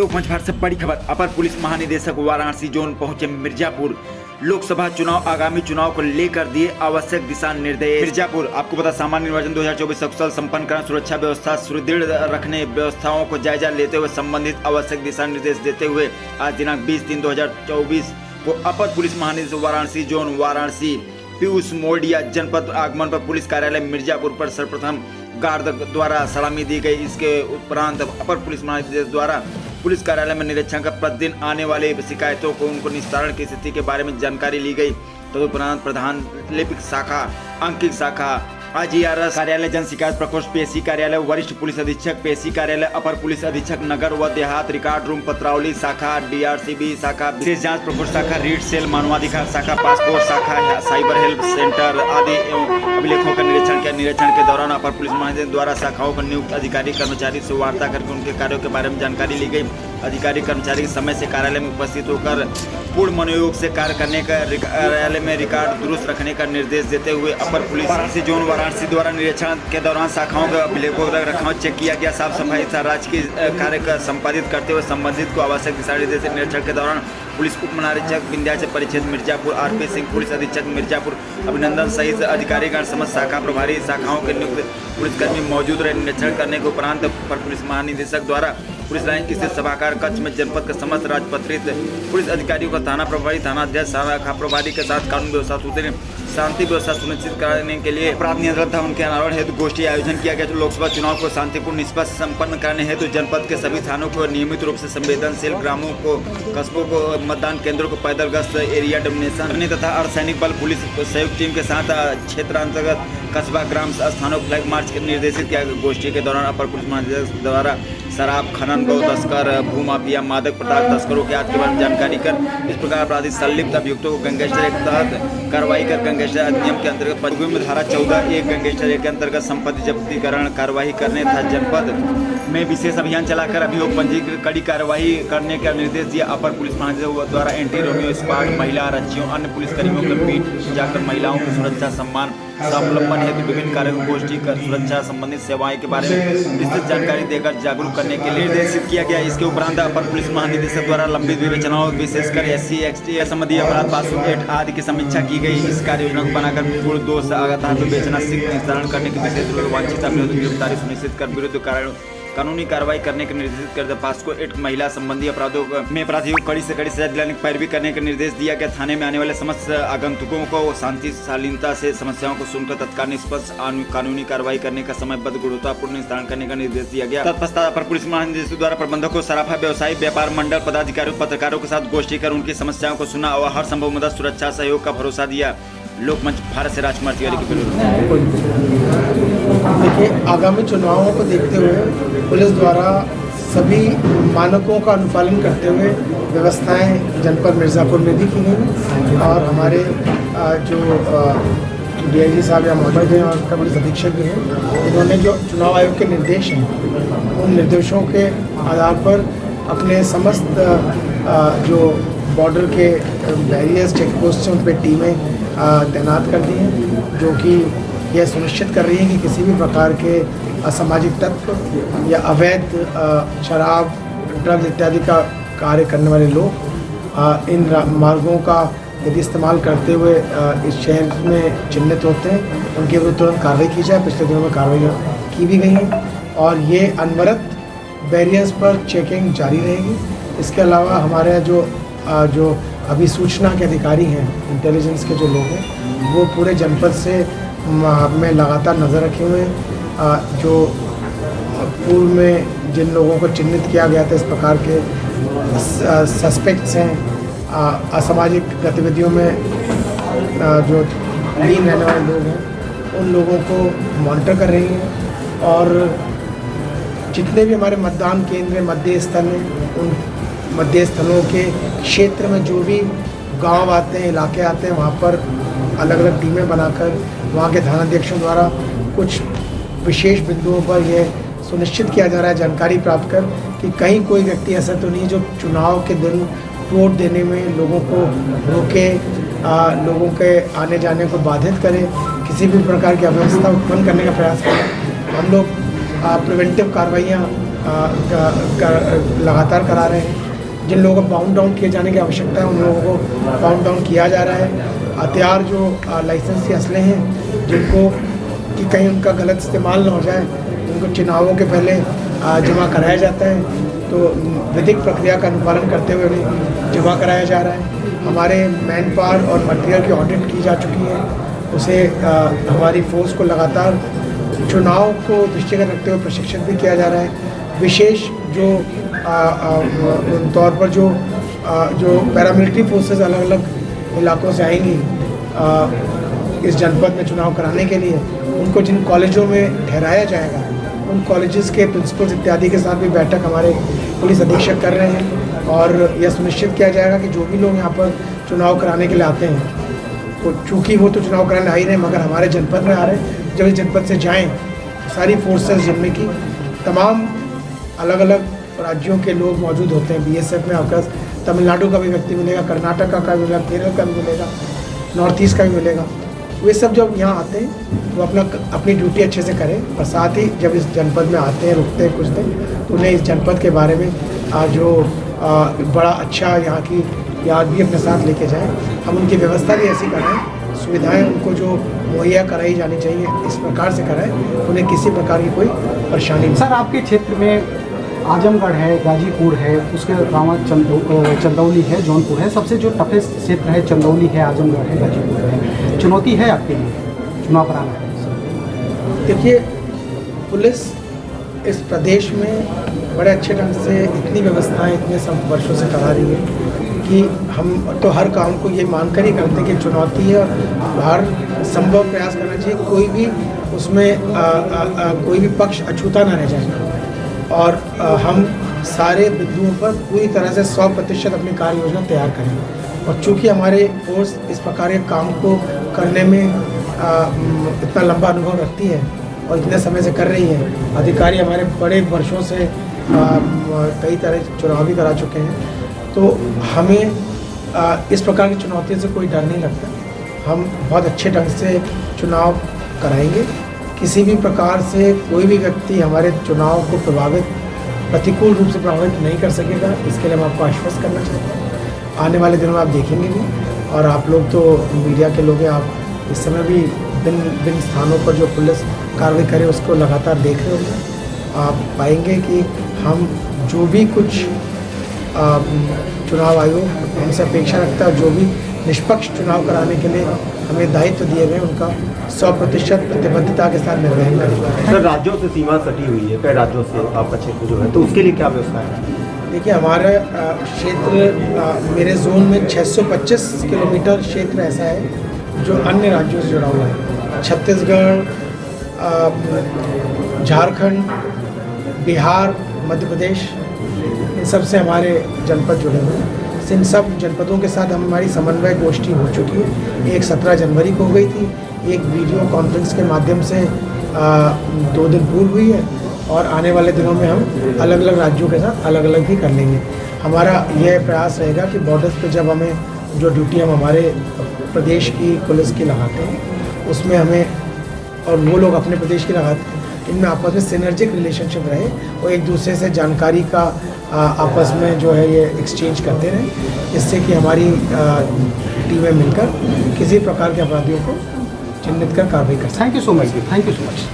लोकमंच भारत से बड़ी खबर। अपर पुलिस महानिदेशक वाराणसी जोन पहुंचे मिर्जापुर। लोकसभा चुनाव आगामी चुनाव को लेकर दिए आवश्यक दिशा निर्देश। मिर्जापुर आपको पता सामान्य निर्वाचन 2024 सकुशल संपन्न कराने, सुरक्षा व्यवस्था सुदृढ़ रखने, व्यवस्थाओं को जायजा लेते हुए संबंधित आवश्यक दिशा निर्देश देते हुए आज दिनांक 20/3/2024 को अपर पुलिस महानिदेशक वाराणसी जोन वाराणसी पीयूष मोडिया जनपद आगमन पर पुलिस कार्यालय मिर्जापुर पर सर्वप्रथम गार्ड द्वारा सलामी दी गई। इसके उपरांत अपर पुलिस महानिदेशक द्वारा पुलिस कार्यालय में निरीक्षण कर प्रतिदिन आने वाले शिकायतों को उनको निस्तारण की स्थिति के बारे में जानकारी ली गई। तदुपरांत प्रधान लिपिक शाखा, अंकित शाखा, आजीआरएस कार्यालय, जन शिकायत प्रकोष्ठ, पेशी कार्यालय, वरिष्ठ पुलिस अधीक्षक, पेशी कार्यालय, अपर पुलिस अधीक्षक नगर व देहात, रिकॉर्ड रूम, पत्रावली शाखा, डीआरसीबी शाखा, विशेष जांच प्रकोष्ठ शाखा, रीड सेल, मानवाधिकार शाखा, पासपोर्ट शाखा, साइबर हेल्प सेंटर आदि अभिलेखों का निरीक्षण किया। निरीक्षण के दौरान अपर पुलिस महानिदेशक द्वारा शाखाओं पर नियुक्त अधिकारी कर्मचारी से वार्ता करके उनके कार्यों के बारे में जानकारी ली गई। अधिकारी कर्मचारी समय से कार्यालय में उपस्थित होकर पूर्ण मनोयोग से कार्य करने का, कार्यालय में रिकॉर्ड दुरुस्त रखने का निर्देश देते हुए अपर पुलिस वाराणसी जोन वाराणसी द्वारा निरीक्षण के दौरान शाखाओं का अभिलेखों का रखरखाव चेक किया गया। साफ सफाई राजकीय कार्य का संपादित करते हुए संबंधित को आवश्यक दिशा निर्देश। निरीक्षण के दौरान पुलिस उप महानिरीक्षक विंध्याचल परिक्षेत्र मिर्जापुर आरपी सिंह, पुलिस अधीक्षक मिर्जापुर अभिनंदन सहित अधिकारीगण समस्त शाखा प्रभारी शाखाओं के नियुक्त पुलिसकर्मी मौजूद रहे। निरीक्षण करने के उपरांत पर पुलिस महानिदेशक द्वारा पुलिस लाइन स्थित सभागार कक्ष में जनपद के समस्त राजपत्रित पुलिस अधिकारियों का थाना प्रभारी, थाना अध्यक्ष, शाखा प्रभारी के साथ कानून व्यवस्था सुदृढ़ शांति व्यवस्था सुनिश्चित कराने के लिए अपराध नियंत्रण था उनके अनावरण हेतु गोष्ठी आयोजन किया गया। तो लोकसभा चुनाव को शांतिपूर्ण निष्पक्ष संपन्न कराने हेतु जनपद के सभी थानों को नियमित रूप से संवेदनशील ग्रामों को, कस्बों को, मतदान केंद्रों को पैदल गश्त, एरिया डोमिनेशन तथा अर्धसैनिक बल पुलिस संयुक्त टीम के साथ क्षेत्रांतर्गत कस्बा ग्राम स्थानों फ्लैग मार्च निर्देशित किया। गोष्ठी के दौरान अपर पुलिस महानिदेशक द्वारा शराब खनन, गौ तस्कर, भूमाफिया, मादक पदार्थ तस्करों के हाथ के बारे में जानकारी कर इस प्रकार अपराधी संलिप्त अभियुक्तों को गैंगस्टर एक्ट तहत कार्रवाई कर गैंगस्टर अधिनियम के अंतर्गत 25 धारा 14(1) गैंगस्टर एक्ट के अंतर्गत संपत्ति जब्तीकरण कार्रवाई करने तथा जनपद में विशेष अभियान चलाकर अभियोग पंजीकृत कड़ी कार्रवाई करने का निर्देश दिया। अपर पुलिस महानिदेशक द्वारा एंटी रोमियो स्क्वाड, महिला आरक्षियों, अन्य पुलिसकर्मियों के पीठ जाकर महिलाओं की सुरक्षा सम्मान स्वावलंबन हेतु विभिन्न कार्यों को गोष्ठी कर सुरक्षा संबंधित सेवाएं के बारे में विस्तृत जानकारी देकर जागरूक करने के लिए निर्देशित किया गया। इसके उपरांत अपर पुलिस महानिदेशक द्वारा लंबित विवेचनाओं विशेषकर SC, ST संबंधी अपराध, पासपोर्ट एक्ट आदि की समीक्षा की गई। इस कार्य योजना को बनाकर पूर्ण दोष आघात विवेचना शीघ्र निस्तारण करने की विशेष रूप से वांछित अपराधों की गिरफ्तारी सुनिश्चित कर विरुद्ध कानूनी कार्रवाई करने के निर्देशित कर पास्को एक्ट महिला संबंधी अपराधों में अपराधियों को कड़ी से कड़ी सजा दिलाने की पैरवी करने का निर्देश दिया गया। थाने में आने वाले समस्त आगंतुकों को शांति शालीनता से समस्याओं को सुनकर तत्काल निष्पक्ष कानूनी कार्रवाई करने का समयबद्ध गुणवत्तापूर्ण निस्तारण करने का निर्देश दिया गया। तत्पश्चात अपर पुलिस महानिदेशक द्वारा प्रबंधकों, सराफा व्यवसायी, व्यापार मंडल पदाधिकारियों, पत्रकारों के साथ गोष्ठी कर उनकी समस्याओं को सुना और हर संभव मदद सुरक्षा सहयोग का भरोसा दिया। लोकमंच भारत से राजकुमार तिवारी की देखिए, आगामी चुनावों को देखते हुए पुलिस द्वारा सभी मानकों का अनुपालन करते हुए व्यवस्थाएं जनपद मिर्ज़ापुर में भी की गई और हमारे जो DIG साहब यहाँ मौजूद हैं और पुलिस अधीक्षक भी हैं, इन्होंने जो चुनाव आयोग के निर्देश हैं उन निर्देशों के आधार पर अपने समस्त जो बॉर्डर के बैरियर्स, चेक पोस्ट हैं उन पर टीमें तैनात कर दी हैं, जो कि यह सुनिश्चित कर रही है कि किसी भी प्रकार के असामाजिक तत्व या अवैध शराब, ड्रग्स इत्यादि का कार्य करने वाले लोग इन मार्गों का यदि इस्तेमाल करते हुए इस शहर में चिन्हित होते हैं, उनके विरुद्ध तुरंत कार्रवाई की जाए। पिछले दिनों में कार्रवाई की भी गई है और ये अनवरत बैरियर्स पर चेकिंग जारी रहेगी। इसके अलावा हमारे जो अभी सूचना के अधिकारी हैं, इंटेलिजेंस के जो लोग हैं, वो पूरे जनपद से में लगातार नज़र रखे हुए हैं। जो पूर्व में जिन लोगों को चिन्हित किया गया था इस प्रकार के सस्पेक्ट्स हैं, असामाजिक गतिविधियों में जो लीन रहने वाले लोग हैं, उन लोगों को मॉनिटर कर रही हैं और जितने भी हमारे मतदान केंद्र मध्य स्थल हैं, उन मध्य स्थलों के क्षेत्र में जो भी गांव आते हैं, इलाके आते हैं, वहाँ पर अलग अलग टीमें बनाकर वहाँ के थानाध्यक्षों द्वारा कुछ विशेष बिंदुओं पर यह सुनिश्चित किया जा रहा है, जानकारी प्राप्त कर कि कहीं कोई व्यक्ति ऐसा तो नहीं जो चुनाव के दिन वोट देने में लोगों को रोके, लोगों के आने जाने को बाधित करे, किसी भी प्रकार की अव्यवस्था उत्पन्न करने का प्रयास करें। हम लोग प्रिवेंटिव कार्रवाइयाँ लगातार करा रहे हैं। जिन लोगों को बाउंड डाउन किए जाने की आवश्यकता है उन लोगों को बाउंड डाउन किया जा रहा है। हथियार जो लाइसेंसी असले हैं जिनको कि कहीं उनका गलत इस्तेमाल ना हो जाए, उनको चुनावों के पहले जमा कराया जाता है, तो विधिक प्रक्रिया का अनुपालन करते हुए उन्हें जमा कराया जा रहा है। हमारे मैन पावर और मटेरियल की ऑडिट की जा चुकी है। उसे हमारी फोर्स को लगातार चुनाव को दृष्टिगत रखते हुए प्रशिक्षित भी किया जा रहा है। विशेष जो तौर पर जो पैरामिलिट्री फोर्सेस अलग अलग इलाकों से आएंगी इस जनपद में चुनाव कराने के लिए, उनको जिन कॉलेजों में ठहराया जाएगा उन कॉलेजेस के प्रिंसिपल्स इत्यादि के साथ भी बैठक हमारे पुलिस अधीक्षक कर रहे हैं। और यह सुनिश्चित किया जाएगा कि जो भी लोग यहाँ पर चुनाव कराने के लिए आते हैं, तो चूँकि वो तो चुनाव कराने आ ही रहे हैं मगर हमारे जनपद में आ रहे हैं, जब इस जनपद से जाएँ सारी फोर्सेस जिनमें की तमाम अलग अलग राज्यों के लोग मौजूद होते हैं। बीएसएफ में आपका तमिलनाडु का भी व्यक्ति मिलेगा, कर्नाटक का भी मिलेगा, केरल का भी मिलेगा, नॉर्थ ईस्ट का भी मिलेगा। वे सब जब यहाँ आते हैं तो अपनी ड्यूटी अच्छे से करें और साथ ही जब इस जनपद में आते हैं, रुकते हैं कुछ दिन, तो उन्हें इस जनपद के बारे में जो बड़ा अच्छा यहाँ की याद भी अपने साथ लेके जाएं। हम उनकी व्यवस्था भी ऐसी कराएं, सुविधाएं उनको जो मुहैया कराई जानी चाहिए इस प्रकार से कराएं, उन्हें किसी प्रकार की कोई परेशानी नहीं। सर, आपके क्षेत्र में आजमगढ़ है, गाजीपुर है, उसके अलावा चंदौली है, जौनपुर है, सबसे जो टफेस्ट क्षेत्र है चंदौली है, आजमगढ़ है, गाजीपुर है। चुनौती है आपके लिए चुनाव कराना है? देखिए, पुलिस इस प्रदेश में बड़े अच्छे ढंग से इतनी व्यवस्थाएं इतने सब वर्षों से करा रही है कि हम तो हर काम को ये मानकर ही करते हैं कि चुनौती है और हर संभव प्रयास करना चाहिए, कोई भी उसमें कोई भी पक्ष अछूता ना रह जाए। और हम सारे बिंदुओं पर पूरी तरह से 100% अपनी कार्य योजना तैयार करें। और चूँकि हमारे फोर्स इस प्रकार के काम को करने में इतना लंबा अनुभव रखती है और इतने समय से कर रही है, अधिकारी हमारे बड़े वर्षों से कई तरह चुनाव भी करा चुके हैं, तो हमें इस प्रकार की चुनौतियों से कोई डर नहीं लगता। हम बहुत अच्छे ढंग से चुनाव कराएंगे। किसी भी प्रकार से कोई भी व्यक्ति हमारे चुनाव को प्रतिकूल रूप से प्रभावित नहीं कर सकेगा, इसके लिए हम आपको आश्वस्त करना चाहते हैं। आने वाले दिनों में आप देखेंगे भी, और आप लोग तो मीडिया के लोग हैं, आप इस समय भी भिन्न स्थानों पर जो पुलिस कार्रवाई करे उसको लगातार देख रहे होंगे। आप पाएंगे कि हम जो भी कुछ चुनाव आयोग हमसे अपेक्षा रखता है, जो भी निष्पक्ष चुनाव कराने के लिए हमें दायित्व दिए गए उनका 100% प्रतिबद्धता के साथ निर्वहन करेंगे। सर, राज्यों से सीमा सटी हुई है, कई राज्यों से आपका क्षेत्र जो है, तो उसके लिए क्या व्यवस्था है? देखिए, हमारा क्षेत्र मेरे जोन में 625 किलोमीटर क्षेत्र ऐसा है जो अन्य राज्यों से जुड़ा हुआ है। छत्तीसगढ़, झारखंड, बिहार, मध्य प्रदेश, इन सब से हमारे जनपद जुड़े हुए हैं। इन सब जनपदों के साथ हमारी समन्वय गोष्ठी हो चुकी है। एक 17 जनवरी को हो गई थी, एक वीडियो कॉन्फ्रेंस के माध्यम से 2 दिन पूर्व हुई है, और आने वाले दिनों में हम अलग अलग राज्यों के साथ अलग अलग भी कर लेंगे। हमारा यह प्रयास रहेगा कि बॉर्डर्स पे जब हमें जो ड्यूटी हम हमारे प्रदेश की पुलिस की लगाते हैं उसमें हमें, और वो लोग अपने प्रदेश की लगाते हैं, इनमें आपस में सिनर्जिक रिलेशनशिप रहे और एक दूसरे से जानकारी का आपस में जो है ये एक्सचेंज करते रहें, जिससे कि हमारी टीमें मिलकर किसी प्रकार के अपराधियों को चिन्हित कर कार्रवाई कर सकें। Thank you so much.